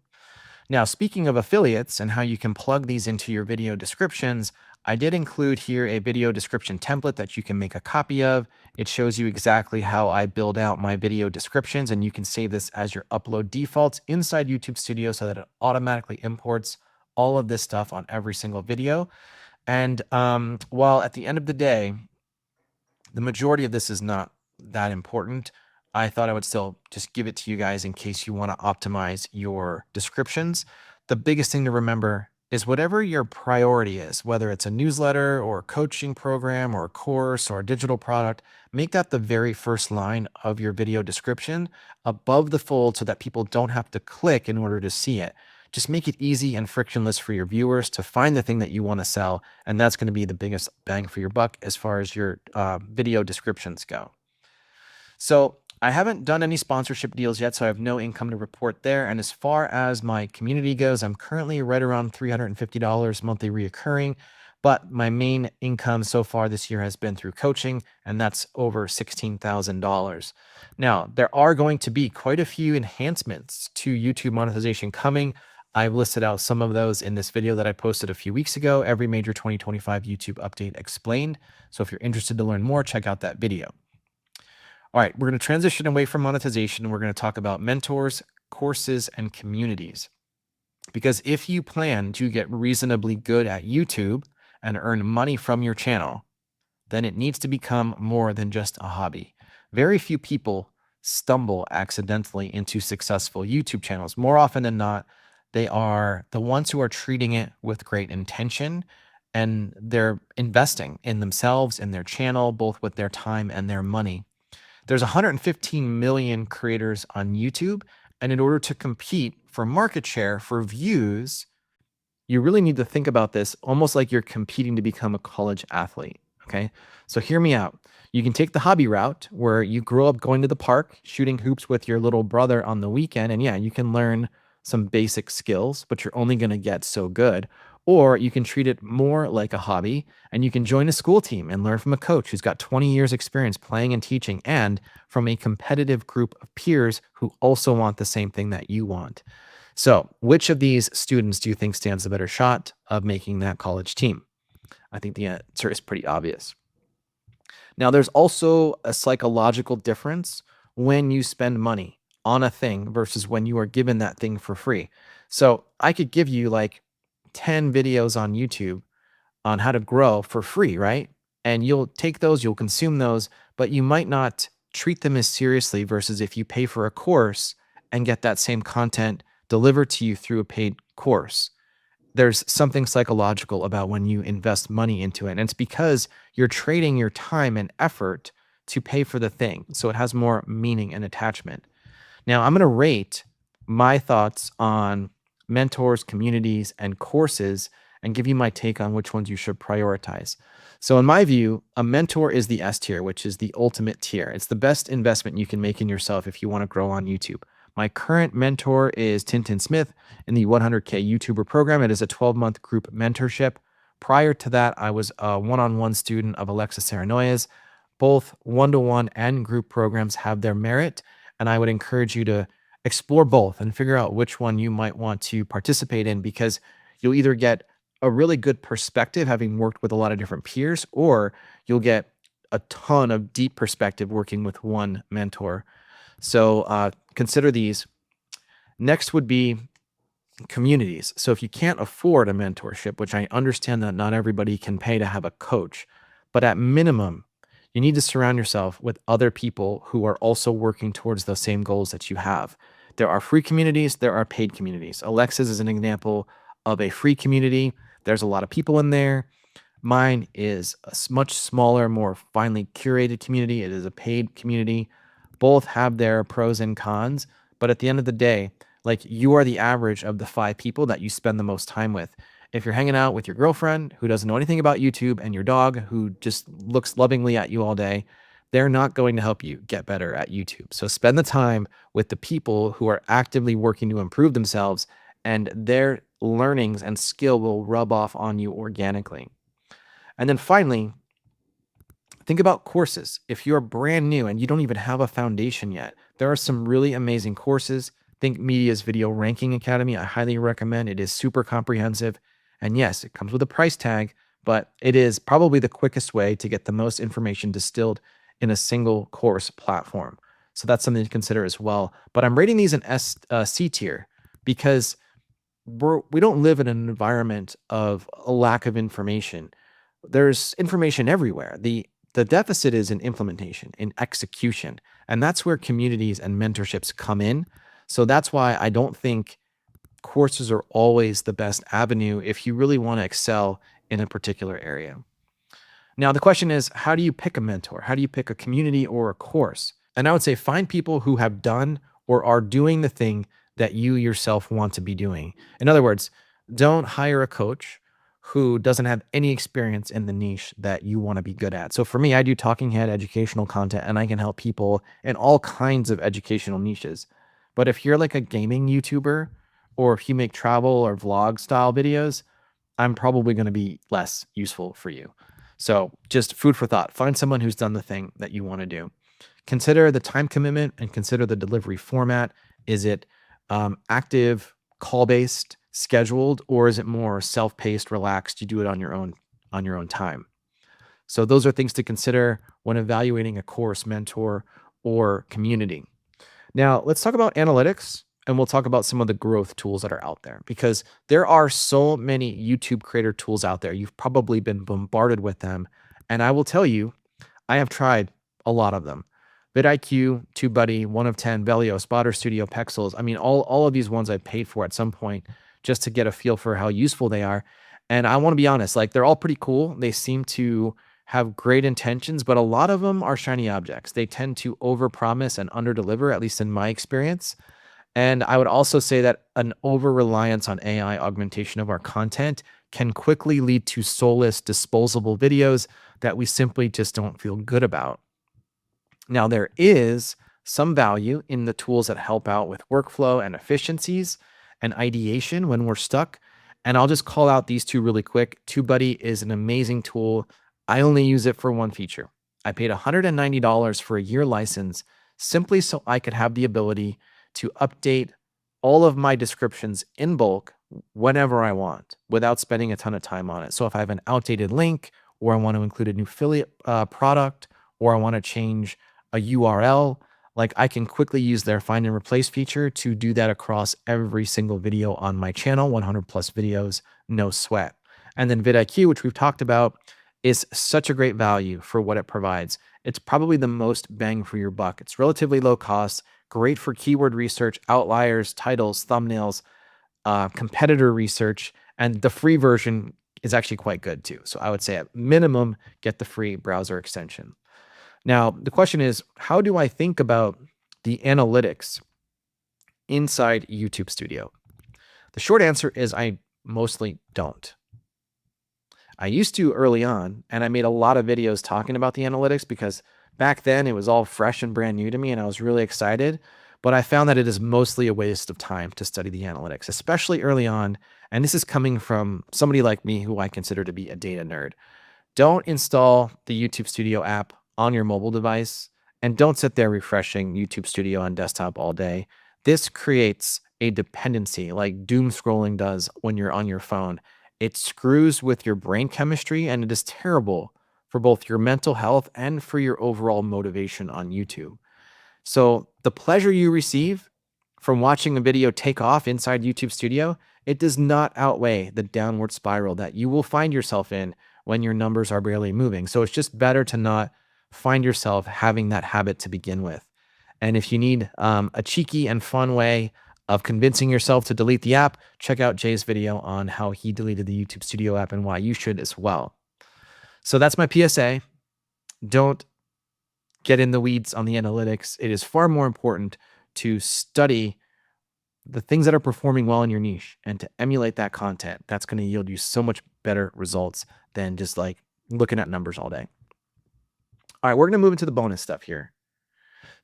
Now, speaking of affiliates and how you can plug these into your video descriptions, I did include here a video description template that you can make a copy of. It shows you exactly how I build out my video descriptions, and you can save this as your upload defaults inside YouTube Studio so that it automatically imports all of this stuff on every single video. And while at the end of the day, the majority of this is not that important, I thought I would still just give it to you guys in case you want to optimize your descriptions. The biggest thing to remember is whatever your priority is, whether it's a newsletter or a coaching program or a course or a digital product, make that the very first line of your video description above the fold so that people don't have to click in order to see it. Just make it easy and frictionless for your viewers to find the thing that you want to sell. And that's going to be the biggest bang for your buck as far as your video descriptions go. So I haven't done any sponsorship deals yet, so I have no income to report there. And as far as my community goes, I'm currently right around $350 monthly reoccurring. But my main income so far this year has been through coaching, and that's over $16,000. Now, there are going to be quite a few enhancements to YouTube monetization coming. I've listed out some of those in this video that I posted a few weeks ago, every major 2025 YouTube update explained. So if you're interested to learn more, check out that video. All right, we're going to transition away from monetization. We're going to talk about mentors, courses, and communities. Because if you plan to get reasonably good at YouTube and earn money from your channel, then it needs to become more than just a hobby. Very few people stumble accidentally into successful YouTube channels. More often than not, they are the ones who are treating it with great intention, and they're investing in themselves, in their channel, both with their time and their money. There's 115 million creators on YouTube, and in order to compete for market share, for views, you really need to think about this almost like you're competing to become a college athlete. Okay. So hear me out. You can take the hobby route where you grow up going to the park, shooting hoops with your little brother on the weekend. And yeah, you can learn some basic skills, but you're only going to get so good. Or you can treat it more like a hobby and you can join a school team and learn from a coach who's got 20 years experience playing and teaching, and from a competitive group of peers who also want the same thing that you want. So, which of these students do you think stands a better shot of making that college team? I think the answer is pretty obvious. Now, there's also a psychological difference when you spend money on a thing versus when you are given that thing for free. So, I could give you like 10 videos on YouTube on how to grow for free, right? And you'll take those, you'll consume those, but you might not treat them as seriously versus if you pay for a course and get that same content delivered to you through a paid course. There's something psychological about when you invest money into it. And it's because you're trading your time and effort to pay for the thing. So it has more meaning and attachment. Now, I'm going to rate my thoughts on mentors, communities, and courses and give you my take on which ones you should prioritize. So, in my view, a mentor is the S tier, which is the ultimate tier. It's the best investment you can make in yourself if you want to grow on YouTube. My current mentor is Tintin Smith in the 100K YouTuber program. It is a 12-month group mentorship. Prior to that, I was a one-on-one student of Alexa Saranoya's. Both one-to-one and group programs have their merit, and I would encourage you to explore both and figure out which one you might want to participate in, because you'll either get a really good perspective having worked with a lot of different peers, or you'll get a ton of deep perspective working with one mentor. So consider these. Next would be communities. So if you can't afford a mentorship, which I understand that not everybody can pay to have a coach, but at minimum, you need to surround yourself with other people who are also working towards the same goals that you have. There are free communities, there are paid communities. Alexa's is an example of a free community. There's a lot of people in there. Mine is a much smaller, more finely curated community. It is a paid community. Both have their pros and cons, but at the end of the day, like, you are the average of the 5 people that you spend the most time with. If you're hanging out with your girlfriend who doesn't know anything about YouTube and your dog who just looks lovingly at you all day, they're not going to help you get better at YouTube. So spend the time with the people who are actively working to improve themselves, and their learnings and skill will rub off on you organically. And then finally, think about courses. If you're brand new and you don't even have a foundation yet, there are some really amazing courses. Think Media's Video Ranking Academy. I highly recommend. It is super comprehensive. And yes, it comes with a price tag, but it is probably the quickest way to get the most information distilled in a single course platform. So that's something to consider as well. But I'm rating these in C tier because we don't live in an environment of a lack of information. There's information everywhere. The deficit is in implementation, in execution, and that's where communities and mentorships come in. So that's why I don't think courses are always the best avenue if you really want to excel in a particular area. Now, the question is, how do you pick a mentor? How do you pick a community or a course? And I would say find people who have done or are doing the thing that you yourself want to be doing. In other words, don't hire a coach who doesn't have any experience in the niche that you want to be good at. So for me, I do talking head educational content, and I can help people in all kinds of educational niches. But if you're like a gaming YouTuber, or if you make travel or vlog style videos, I'm probably going to be less useful for you. So just food for thought. Find someone who's done the thing that you want to do. Consider the time commitment and consider the delivery format. Is it active, call based, scheduled, or is it more self-paced, relaxed, you do it on your own time? So those are things to consider when evaluating a course, mentor, or community. Now, let's talk about analytics and we'll talk about some of the growth tools that are out there because there are so many YouTube creator tools out there. You've probably been bombarded with them. And I will tell you, I have tried a lot of them. vidIQ, TubeBuddy, 1 of 10, Velio, Spotter Studio, Pexels. I mean, all of these ones I paid for at some point just to get a feel for how useful they are. And I want to be honest, like they're all pretty cool. They seem to have great intentions, but a lot of them are shiny objects. They tend to overpromise and underdeliver, at least in my experience. And I would also say that an over reliance on AI augmentation of our content can quickly lead to soulless, disposable videos that we simply just don't feel good about. Now, there is some value in the tools that help out with workflow and efficiencies and ideation when we're stuck. And I'll just call out these two really quick. TubeBuddy is an amazing tool. I only use it for one feature. I paid $190 for a year license simply so I could have the ability to update all of my descriptions in bulk whenever I want without spending a ton of time on it. So if I have an outdated link or I want to include a new affiliate product or I want to change a URL, like I can quickly use their find and replace feature to do that across every single video on my channel, 100 plus videos, no sweat. And then vidIQ, which we've talked about, is such a great value for what it provides. It's probably the most bang for your buck. It's relatively low cost, great for keyword research, outliers, titles, thumbnails, competitor research, and the free version is actually quite good too. So I would say at minimum, get the free browser extension. Now, the question is, how do I think about the analytics inside YouTube Studio? The short answer is I mostly don't. I used to early on, and I made a lot of videos talking about the analytics because back then it was all fresh and brand new to me and I was really excited. But I found that it is mostly a waste of time to study the analytics, especially early on. And this is coming from somebody like me who I consider to be a data nerd. Don't install the YouTube Studio app on your mobile device and don't sit there refreshing YouTube Studio on desktop all day. This creates a dependency like doom scrolling does when you're on your phone. It screws with your brain chemistry and it is terrible for both your mental health and for your overall motivation on YouTube. So the pleasure you receive from watching a video take off inside YouTube Studio, it does not outweigh the downward spiral that you will find yourself in when your numbers are barely moving. So it's just better to not find yourself having that habit to begin with. And if you need a cheeky and fun way of convincing yourself to delete the app, check out Jay's video on how he deleted the YouTube Studio app and why you should as well. So that's my PSA. Don't get in the weeds on the analytics. It is far more important to study the things that are performing well in your niche and to emulate that content. That's going to yield you so much better results than just like looking at numbers all day. All right, we're going to move into the bonus stuff here.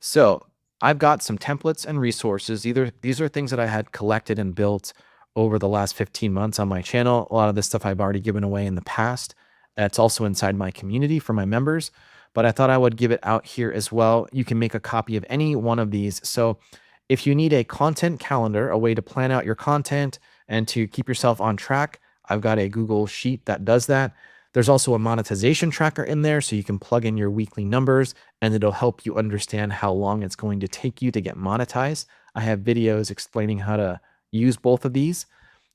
So I've got some templates and resources. These are things that I had collected and built over the last 15 months on my channel. A lot of this stuff I've already given away in the past. It's also inside my community for my members, but I thought I would give it out here as well. You can make a copy of any one of these. So if you need a content calendar, a way to plan out your content and to keep yourself on track, I've got a Google Sheet that does that. There's also a monetization tracker in there, so you can plug in your weekly numbers and it'll help you understand how long it's going to take you to get monetized. I have videos explaining how to use both of these.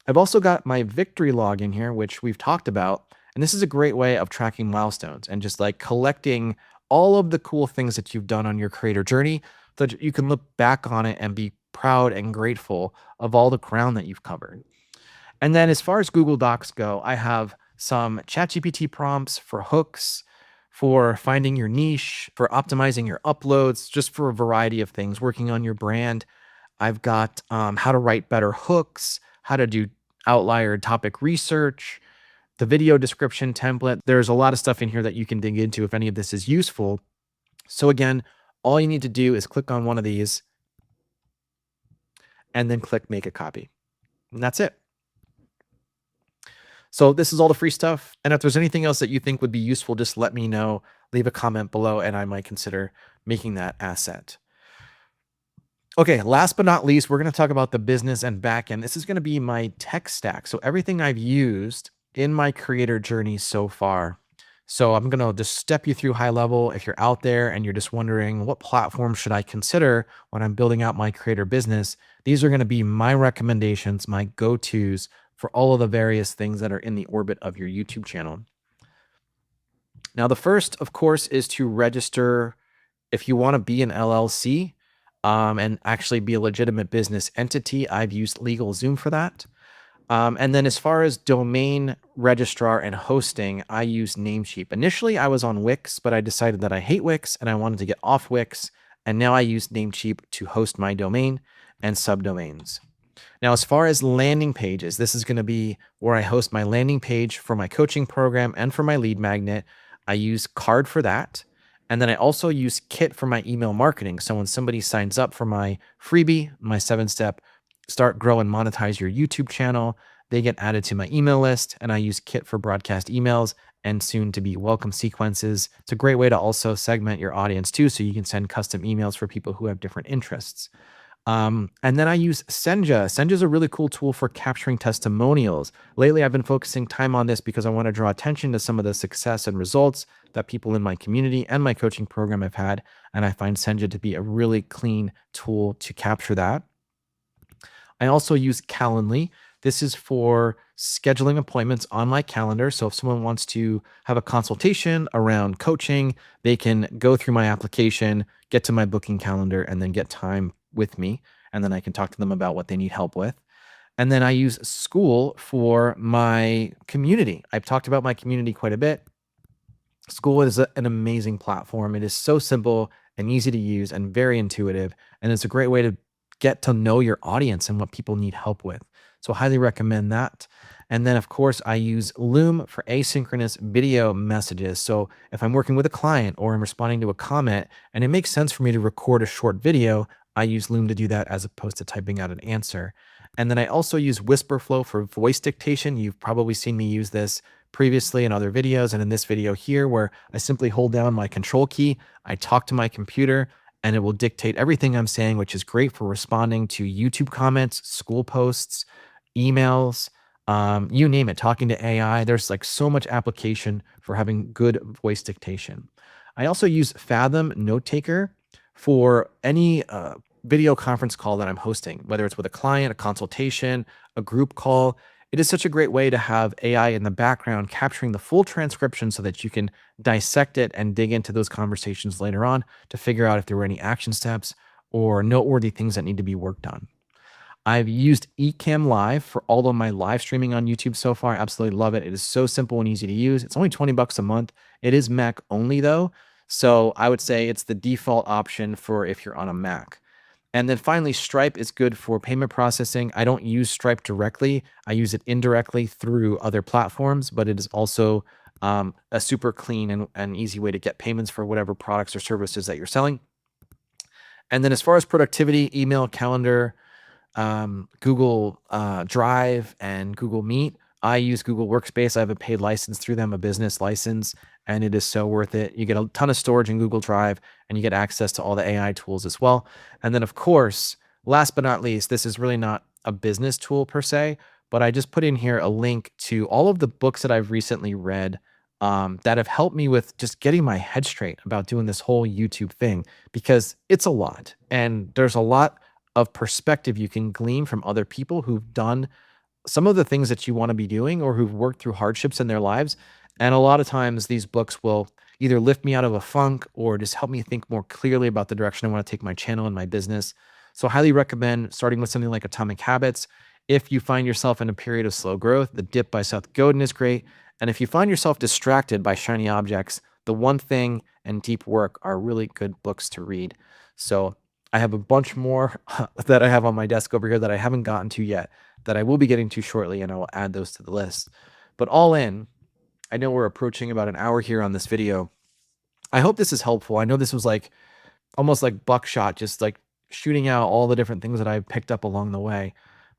I've also got my victory log in here, which we've talked about. And this is a great way of tracking milestones and just like collecting all of the cool things that you've done on your creator journey so that you can look back on it and be proud and grateful of all the ground that you've covered. And then as far as Google Docs go, I have some ChatGPT prompts for hooks, for finding your niche, for optimizing your uploads, just for a variety of things, working on your brand. I've got how to write better hooks, how to do outlier topic research, the video description template. There's a lot of stuff in here that you can dig into if any of this is useful. So again, all you need to do is click on one of these and then click make a copy. And that's it. So this is all the free stuff. And if there's anything else that you think would be useful, just let me know. Leave a comment below and I might consider making that asset. Okay, last but not least, we're going to talk about the business and backend. This is going to be my tech stack. So everything I've used in my creator journey so far. So I'm going to just step you through high level. If you're out there and you're just wondering what platform should I consider when I'm building out my creator business, these are going to be my recommendations, my go-tos for all of the various things that are in the orbit of your YouTube channel. Now, the first, of course, is to register if you want to be an LLC and actually be a legitimate business entity. I've used LegalZoom for that. And then as far as domain registrar and hosting, I use Namecheap. Initially, I was on Wix, but I decided that I hate Wix and I wanted to get off Wix. And now I use Namecheap to host my domain and subdomains. Now, as far as landing pages, this is going to be where I host my landing page for my coaching program and for my lead magnet. I use Card for that. And then I also use Kit for my email marketing. So when somebody signs up for my freebie, my 7-step start, grow, and monetize your YouTube channel, they get added to my email list. And I use Kit for broadcast emails and soon to be welcome sequences. It's a great way to also segment your audience too, so you can send custom emails for people who have different interests. And then I use Senja. Senja is a really cool tool for capturing testimonials. Lately, I've been focusing time on this because I want to draw attention to some of the success and results that people in my community and my coaching program have had. And I find Senja to be a really clean tool to capture that. I also use Calendly. This is for scheduling appointments on my calendar. So if someone wants to have a consultation around coaching, they can go through my application, get to my booking calendar, and then get time with me. And then I can talk to them about what they need help with. And then I use School for my community. I've talked about my community quite a bit. School is an amazing platform. It is so simple and easy to use and very intuitive. And it's a great way to get to know your audience and what people need help with. So, highly recommend that. And then, of course, I use Loom for asynchronous video messages. So, if I'm working with a client or I'm responding to a comment and it makes sense for me to record a short video, I use Loom to do that as opposed to typing out an answer. And then I also use Whisperflow for voice dictation. You've probably seen me use this previously in other videos and in this video here, where I simply hold down my control key, I talk to my computer, and it will dictate everything I'm saying, which is great for responding to YouTube comments, school posts, emails, you name it, talking to AI. There's like so much application for having good voice dictation. I also use Fathom Note Taker for any video conference call that I'm hosting, whether it's with a client, a consultation, a group call. It is such a great way to have AI in the background capturing the full transcription so that you can dissect it and dig into those conversations later on to figure out if there were any action steps or noteworthy things that need to be worked on. I've used Ecamm Live for all of my live streaming on YouTube so far. Absolutely love it. It is so simple and easy to use. It's only 20 bucks a month. It is Mac only though. So I would say it's the default option for if you're on a Mac. And then finally, Stripe is good for payment processing. I don't use Stripe directly. I use it indirectly through other platforms, but it is also a super clean and easy way to get payments for whatever products or services that you're selling. And then as far as productivity, email, calendar, Google Drive, and Google Meet. I use Google Workspace. I have a paid license through them, a business license, and it is so worth it. You get a ton of storage in Google Drive, and you get access to all the AI tools as well. And then, of course, last but not least, this is really not a business tool per se, but I just put in here a link to all of the books that I've recently read that have helped me with just getting my head straight about doing this whole YouTube thing, because it's a lot, and there's a lot of perspective you can glean from other people who've done some of the things that you want to be doing or who've worked through hardships in their lives. And a lot of times these books will either lift me out of a funk or just help me think more clearly about the direction I want to take my channel and my business. So, highly recommend starting with something like Atomic Habits. If you find yourself in a period of slow growth, The Dip by Seth Godin is great. And if you find yourself distracted by shiny objects, The One Thing and Deep Work are really good books to read. So, I have a bunch more that I have on my desk over here that I haven't gotten to yet, that I will be getting to shortly, and I will add those to the list. But all in, I know we're approaching about an hour here on this video. I hope this is helpful. I know this was like almost like buckshot, just like shooting out all the different things that I picked up along the way.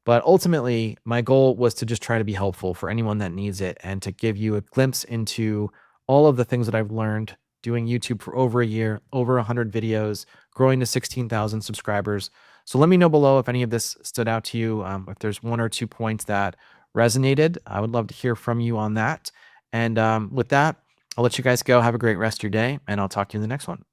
But ultimately, my goal was to just try to be helpful for anyone that needs it and to give you a glimpse into all of the things that I've learned doing YouTube for over a year, over 100 videos, growing to 16,000 subscribers. So let me know below if any of this stood out to you. If there's one or two points that resonated, I would love to hear from you on that. And with that, I'll let you guys go. Have a great rest of your day, and I'll talk to you in the next one.